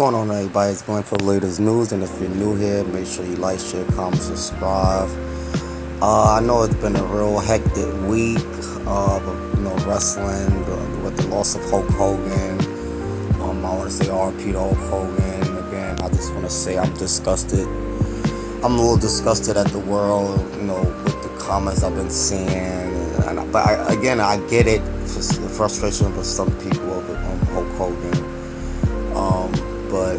going on, everybody? It's going for the latest news, and if you're new here, make sure you like, share, comment, subscribe. I know it's been a real hectic week, wrestling with the loss of Hulk Hogan. I want to say RP to Hulk Hogan. Again, I just want to say I'm disgusted. I'm a little disgusted at the world, with the comments I've been seeing. But I get it, the frustration for some people over Hulk Hogan. But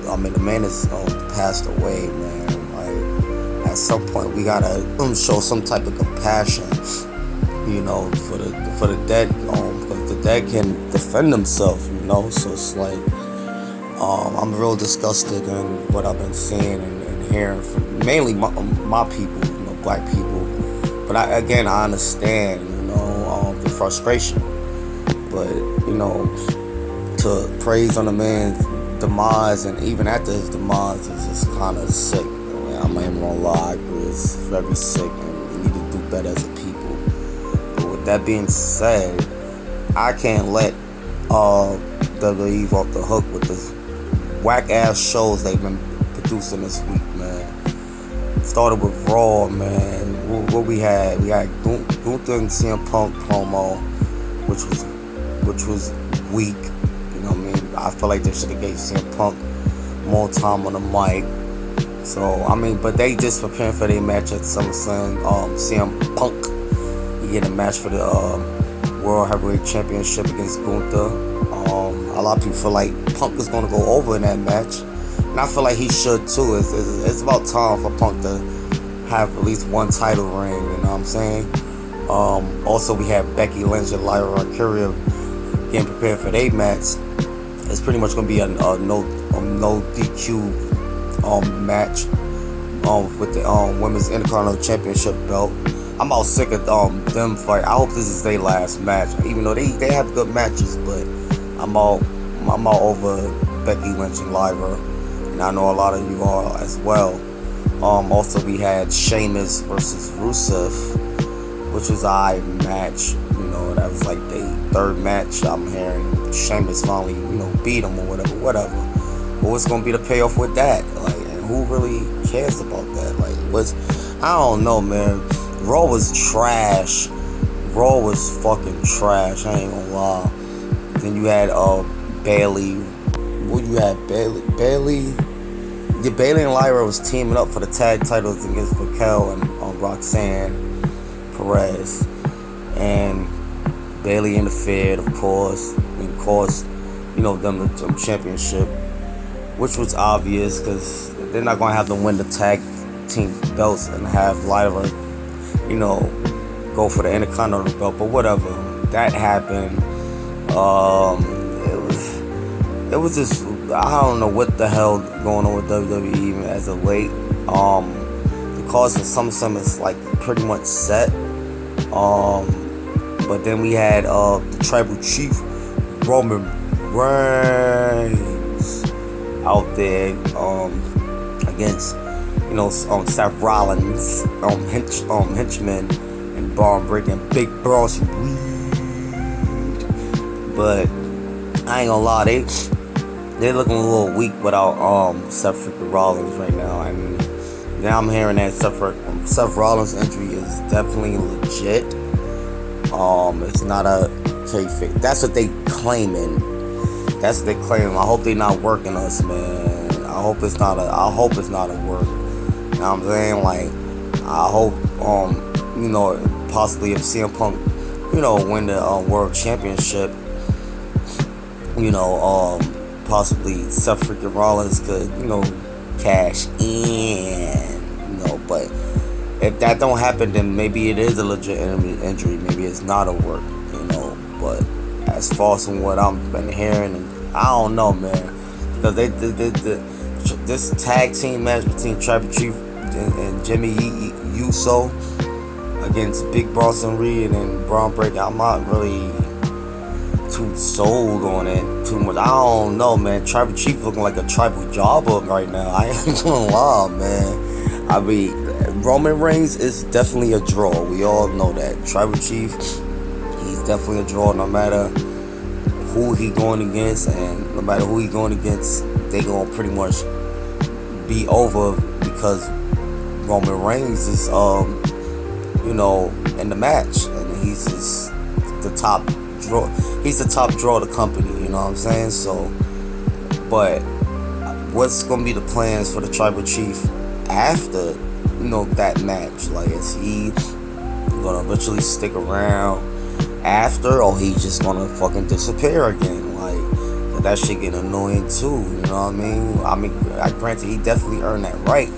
the man is passed away, man. Like, at some point we gotta show some type of compassion, for the dead, because the dead can defend themselves, So it's like, I'm real disgusted in what I've been seeing and hearing from mainly my people, black people. But I understand, the frustration. But to praise on the man's demise, and even after his demise, is just kind of sick. I'm not even gonna lie, I agree, it's very sick, and we need to do better as a people. But with that being said, I can't let WWE off the hook with this whack ass shows they've been producing this week, man. Started with Raw, man. What we had Gunther and CM Punk promo, which was weak. I feel like they should have gave CM Punk more time on the mic. So, but they just preparing for their match at SummerSlam. CM Punk, he get a match for the World Heavyweight Championship against Gunther. A lot of people feel like Punk is going to go over in that match. And I feel like he should too. It's about time for Punk to have at least one title reign, you know what I'm saying? Also, we have Becky Lynch and Lyra Valkyria getting prepared for their match. It's pretty much going to be a no DQ match with the Women's Intercontinental Championship belt. I'm all sick of them fight. I hope this is their last match, even though they have good matches, but I'm all over Becky Lynch and Lyra, and I know a lot of you are as well. Also, we had Sheamus versus Rusev, which was a match. That was like the third match I'm hearing. Sheamus finally, beat him or whatever. But what's gonna be the payoff with that? Like, and who really cares about that? Like, I don't know, man. Raw was trash. Raw was fucking trash. I ain't gonna lie. Then you had Bayley. What you had? Bayley. Yeah, Bayley and Lyra was teaming up for the tag titles against Raquel and Roxanne Perez. And Bayley interfered, of course. And of course, them the championship, which was obvious because they're not gonna have them win the tag team belts and have Lyra, go for the Intercontinental belt. But whatever, that happened. It was just, I don't know what the hell going on with WWE as of late. The cause of SummerSlam is like pretty much set. But then we had the Tribal Chief Roman Reigns out there against Seth Rollins, henchman and Braun Breaking Big Bros Reed. But I ain't gonna lie, they're looking a little weak without Seth freaking Rollins right now. And now I'm hearing that Seth Rollins' injury is definitely legit. It's not a kayfabe. That's what they claiming. I hope they not working us, man. I hope it's not a work. You know what I'm saying? Like, I hope possibly if CM Punk win the world championship, possibly Seth freaking Rollins could cash in, but if that don't happen, then maybe it is a legitimate injury. Maybe it's not a work, But as far as from what I've been hearing, and I don't know, man, because this tag team match between Tribal Chief and Jimmy Uso against Big Boss and Reed and Braun Breaker, I'm not really too sold on it too much. I don't know, man. Tribal Chief looking like a tribal jobber right now. I ain't gonna lie, man. Roman Reigns is definitely a draw. We all know that. Tribal Chief, he's definitely a draw no matter who he going against and no matter who he's going against, they gonna pretty much be over because Roman Reigns is in the match, and he's just the top draw. He's the top draw of the company. You know what I'm saying? So, but what's gonna be the plans for the tribal chief after that match? Like, is he gonna eventually stick around after, or he just gonna fucking disappear again? Like, that shit get annoying too. You know what I mean? Granted, he definitely earned that right,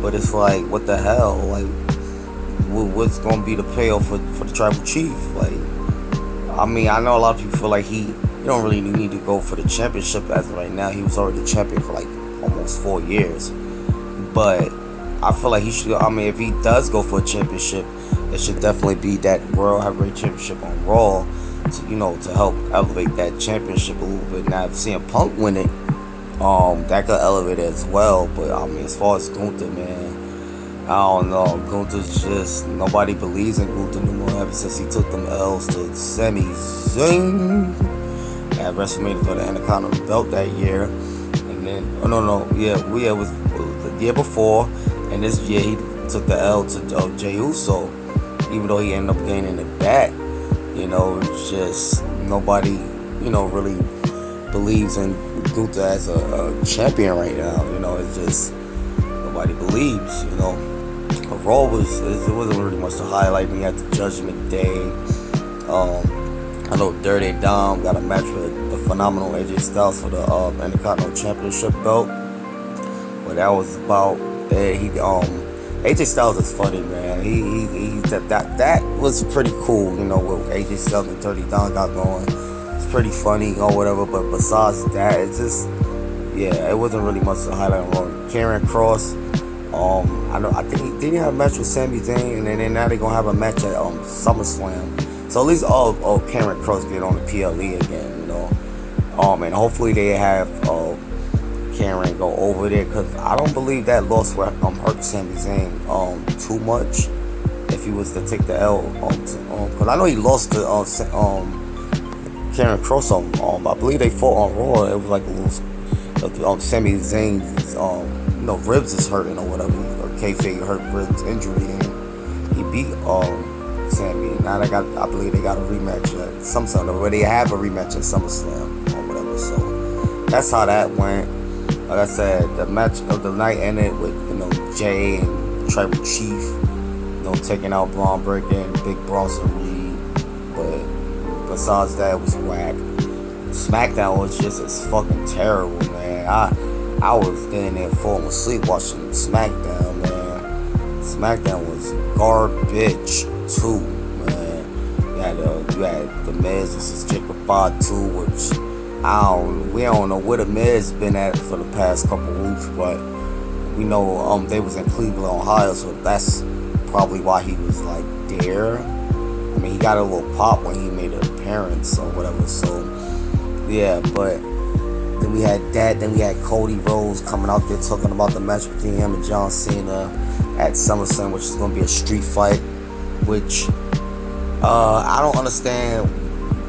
but it's like, what the hell? Like, what's gonna be the payoff for the tribal chief? Like, I mean, I know a lot of people feel like he don't really need to go for the championship as of right now. He was already champion for like almost 4 years, but I feel like he should. I mean, if he does go for a championship, it should definitely be that World Heavyweight Championship on Raw, to help elevate that championship a little bit. Now, if CM Punk win it, that could elevate it as well. But I mean, as far as Gunther, man, I don't know. Gunther's just, nobody believes in Gunther no more ever since he took them L's to Sami Zayn at WrestleMania for the Intercontinental belt that year. And then, it was the year before, and this year he took the L to Jey Uso, even though he ended up gaining it back. It's just nobody, really believes in Gunther as a champion right now. It's just nobody believes. But Raw it wasn't really much to highlight. We had the Judgment Day. I know Dirty Dom got a match with the phenomenal AJ Styles for the Intercontinental Championship belt. But that was about AJ Styles is funny, man. That was pretty cool, what AJ Styles and Dirty Dom got going. It's pretty funny or whatever, but besides that, it's just, it wasn't really much to highlight on. Karen Cross, I think he didn't have a match with Sami Zayn, and then now they're gonna have a match at SummerSlam. So at least Karen Cross get on the PLE again, and hopefully they have Karen go over there, because I don't believe that loss would hurt Sami Zayn too much if he was to take the L. Because I know he lost to Karen Cross I believe they fought on Raw. It was like a little Sami Zayn's ribs is hurting or whatever, or kayfabe hurt ribs injury, and he beat Sami. Now I believe they got a rematch at SummerSlam, where they have a rematch at SummerSlam or whatever. So that's how that went. Like I said, the match of the night ended with Jay and Tribal Chief taking out Braun Breaker and Big Bronson Reed. But besides that, it was whack. SmackDown was just as fucking terrible, man. I was getting there falling asleep watching SmackDown, man. SmackDown was garbage too, man. You had The Miz versus Jacob Fatu, which we don't know where The Miz been at for the past couple weeks, but we know they was in Cleveland, Ohio, so that's probably why he was like there. I mean, he got a little pop when he made an appearance or whatever. So but then we had that. Then we had Cody Rhodes coming out there talking about the match between him and John Cena at SummerSlam, which is going to be a street fight. Which I don't understand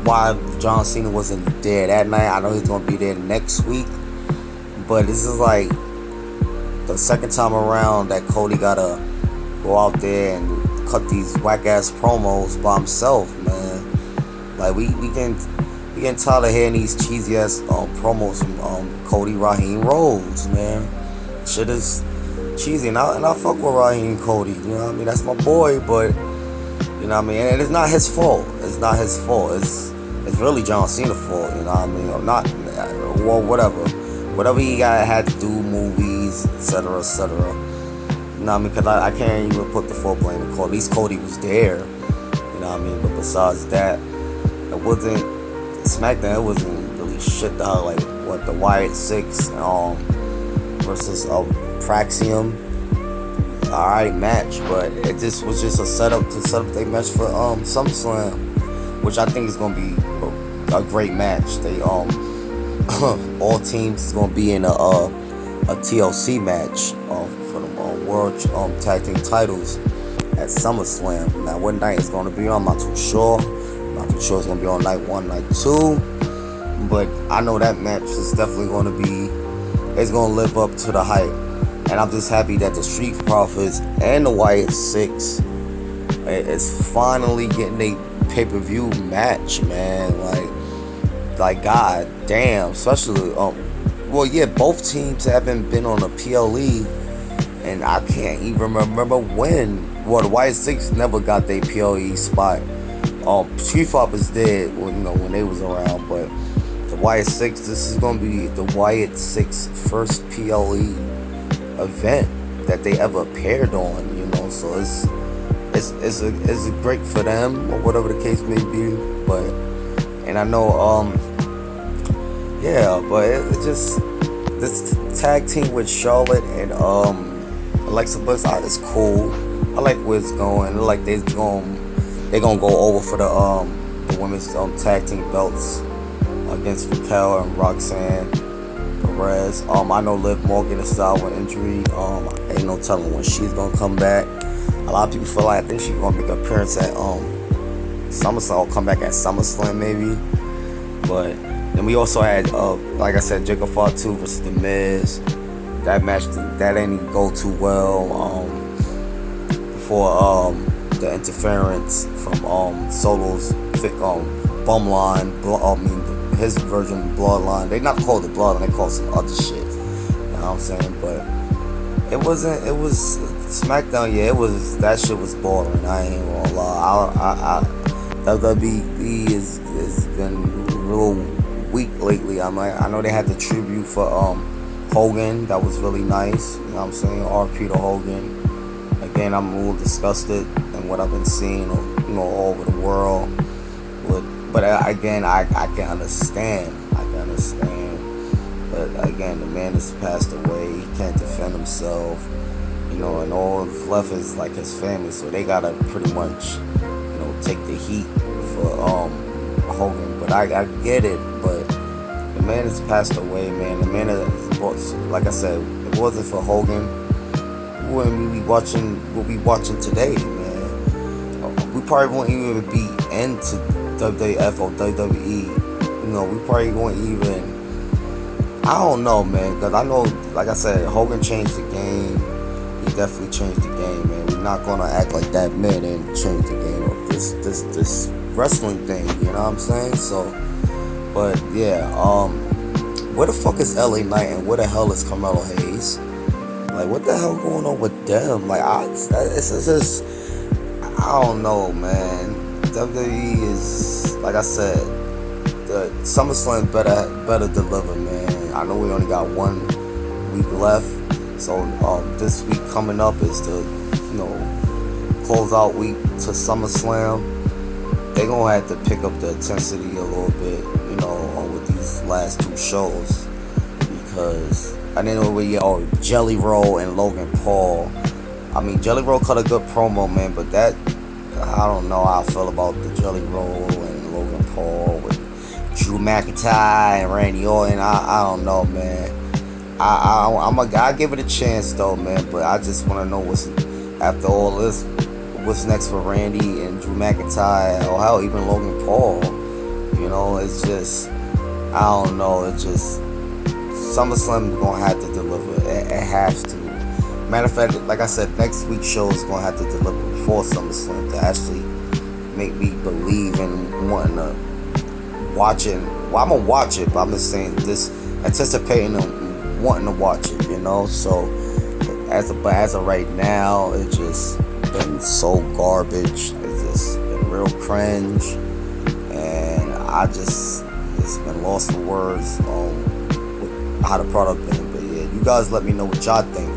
why John Cena wasn't there that night. I know he's going to be there next week, but this is like the second time around that Cody gotta go out there and cut these whack ass promos by himself, man. Like we getting tired of hearing these cheesy ass promos from Cody Raheem Rhodes, man. Shit is cheesy, and I fuck with Raheem Cody. You know what I mean? That's my boy, but you know what I mean. And it's not his fault. It's not his fault. It's really John Cena's fault. You know what I mean? Or not. Well, whatever he had to do, movies, etc., etc. You know what I mean? Because I can't even put the full blame on Cody. At least Cody was there. You know what I mean? But besides that, it wasn't SmackDown. It wasn't really shit to like what the Wyatt Six versus Praxium. Alright match, but it just was just a setup to set up their match for SummerSlam, which I think is gonna be a great match. They all teams is gonna be in a TLC match for the World Tag Team titles at SummerSlam. Now, what night it's gonna be on, I'm not too sure. Not too sure it's gonna be on night 1, night 2. but I know that match is definitely going to be, it's going to live up to the hype. And I'm just happy that the Street Profits and the Wyatt Six is finally getting a pay-per-view match, man. Like god damn. Especially, well, yeah, both teams haven't been on a PLE, and I can't even remember when. Well, the Wyatt Six never got their PLE spot. Street Profits did, when they was around, but the Wyatt Six, this is gonna be the Wyatt Six first PLE event that they ever appeared on, so it's great for them, or whatever the case may be. But, and I know, but it just, this tag team with Charlotte and Alexa Bliss is cool. I like where it's going. I like they're gonna go over for the women's tag team belts against Raquel and Roxanne Perez. I know Liv Morgan is out with injury. Ain't no telling when she's gonna come back. A lot of people feel like I think she's gonna make an appearance at SummerSlam, or come back at SummerSlam maybe. But then we also had like I said, Jacob Fatu versus The Miz. That match that didn't go too well. Before the interference from Solo's bum line, his version of Bloodline. They not called it Bloodline, they called some other shit. You know what I'm saying? But it was SmackDown, that shit was boring. I ain't gonna lie. WWE has been real weak lately. I know they had the tribute for Hogan, that was really nice. You know what I'm saying? RP to Hogan. Again, I'm a little disgusted in what I've been seeing, all over the world. But again, I can understand. But again, the man has passed away. He can't defend himself. And all that's left is like his family. So they gotta pretty much, take the heat for Hogan. But I get it. But the man has passed away, man. The man is, like I said, if it wasn't for Hogan, wouldn't we be watching what we watching today, man? We probably won't even be into WWF or WWE. We probably won't even. I don't know, man, because I know, like I said, Hogan changed the game. He definitely changed the game, man. We're not gonna act like that man didn't change the game of this wrestling thing. You know what I'm saying? So, but yeah, where the fuck is LA Knight and where the hell is Carmelo Hayes? Like, what the hell going on with them? Like, it's just, I don't know, man. WWE is, like I said, the SummerSlam better deliver, man. I know we only got 1 week left, so this week coming up is the, closeout week to SummerSlam. They're gonna have to pick up the intensity a little bit, with these last 2 shows, because I didn't know Jelly Roll and Logan Paul. I mean, Jelly Roll cut a good promo, man, but that, I don't know how I feel about the Jelly Roll and Logan Paul with Drew McIntyre and Randy Orton. I don't know, man. I'll give it a chance though, man. But I just want to know after all this, what's next for Randy and Drew McIntyre, or hell, even Logan Paul. It's just, I don't know. It's just, SummerSlam gonna have to deliver. It has to. Matter of fact, like I said, next week's show is gonna have to deliver before SummerSlam to actually make me believe in wanting to watch it. Well, I'm gonna watch it, but I'm just saying this, anticipating and wanting to watch it. So as of right now, it's just been so garbage. It's just been real cringe, and it's been lost for words on how the product been. But yeah, you guys let me know what y'all think.